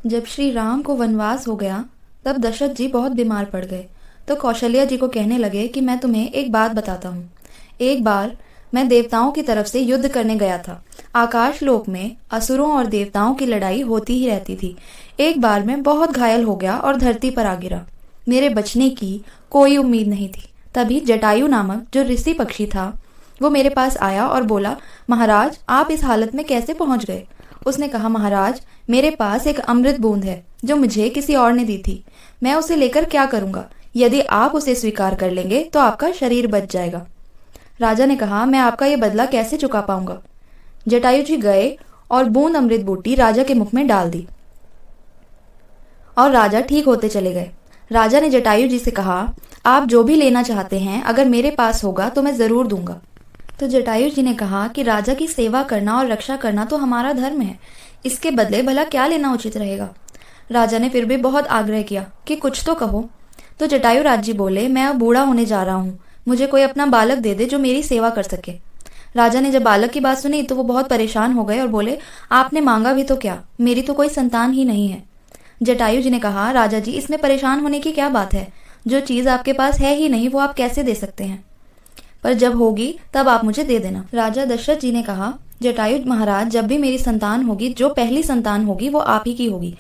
जब श्री राम को वनवास हो गया तब दशरथ जी बहुत बीमार पड़ गए। तो कौशल्या जी को कहने लगे कि मैं तुम्हें एक बात बताता हूँ। एक बार मैं देवताओं की तरफ से युद्ध करने गया था। आकाश लोक में असुरों और देवताओं की लड़ाई होती ही रहती थी। एक बार मैं बहुत घायल हो गया और धरती पर आ गिरा। मेरे बचने की कोई उम्मीद नहीं थी। तभी जटायु नामक जो ऋषि पक्षी था वो मेरे पास आया और बोला, महाराज आप इस हालत में कैसे पहुंच गए। उसने कहा, महाराज मेरे पास एक अमृत बूंद है जो मुझे किसी और ने दी थी। मैं उसे लेकर क्या करूंगा। यदि आप उसे स्वीकार कर लेंगे तो आपका शरीर बच जाएगा। राजा ने कहा, मैं आपका ये बदला कैसे चुका पाऊंगा। जटायु जी गए और बूंद अमृत बूटी राजा के मुख में डाल दी और राजा ठीक होते चले गए। राजा ने जटायु जी से कहा, आप जो भी लेना चाहते हैं अगर मेरे पास होगा तो मैं जरूर दूंगा। तो जटायु जी ने कहा कि राजा की सेवा करना और रक्षा करना तो हमारा धर्म है, इसके बदले भला क्या लेना उचित रहेगा। राजा ने फिर भी बहुत आग्रह किया कि कुछ तो कहो। तो जटायु राज जी बोले, मैं अब बूढ़ा होने जा रहा हूँ, मुझे कोई अपना बालक दे दे जो मेरी सेवा कर सके। राजा ने जब बालक की बात सुनी तो वो बहुत परेशान हो गए और बोले, आपने मांगा भी तो क्या, मेरी तो कोई संतान ही नहीं है। जटायु जी ने कहा, राजा जी इसमें परेशान होने की क्या बात है, जो चीज आपके पास है ही नहीं वो आप कैसे दे सकते हैं, पर जब होगी तब आप मुझे दे देना। राजा दशरथ जी ने कहा, जटायु महाराज जब भी मेरी संतान होगी, जो पहली संतान होगी वो आप ही की होगी।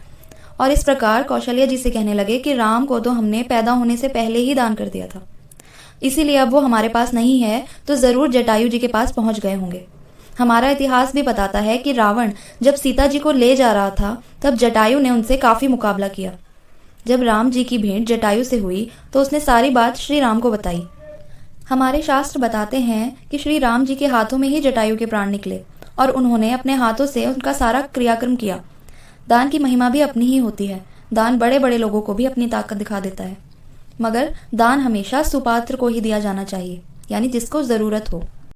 और इस प्रकार कौशल्या जी से कहने लगे कि राम को तो हमने पैदा होने से पहले ही दान कर दिया था, इसीलिए अब वो हमारे पास नहीं है तो जरूर जटायु जी के पास पहुंच गए होंगे। हमारा इतिहास भी बताता है कि रावण जब सीता जी को ले जा रहा था तब जटायु ने उनसे काफी मुकाबला किया। जब राम जी की भेंट जटायु से हुई तो उसने सारी बात श्री राम को बताई। हमारे शास्त्र बताते हैं कि श्री राम जी के हाथों में ही जटायु के प्राण निकले और उन्होंने अपने हाथों से उनका सारा क्रियाक्रम किया। दान की महिमा भी अपनी ही होती है। दान बड़े बड़े लोगों को भी अपनी ताकत दिखा देता है, मगर दान हमेशा सुपात्र को ही दिया जाना चाहिए, यानी जिसको जरूरत हो।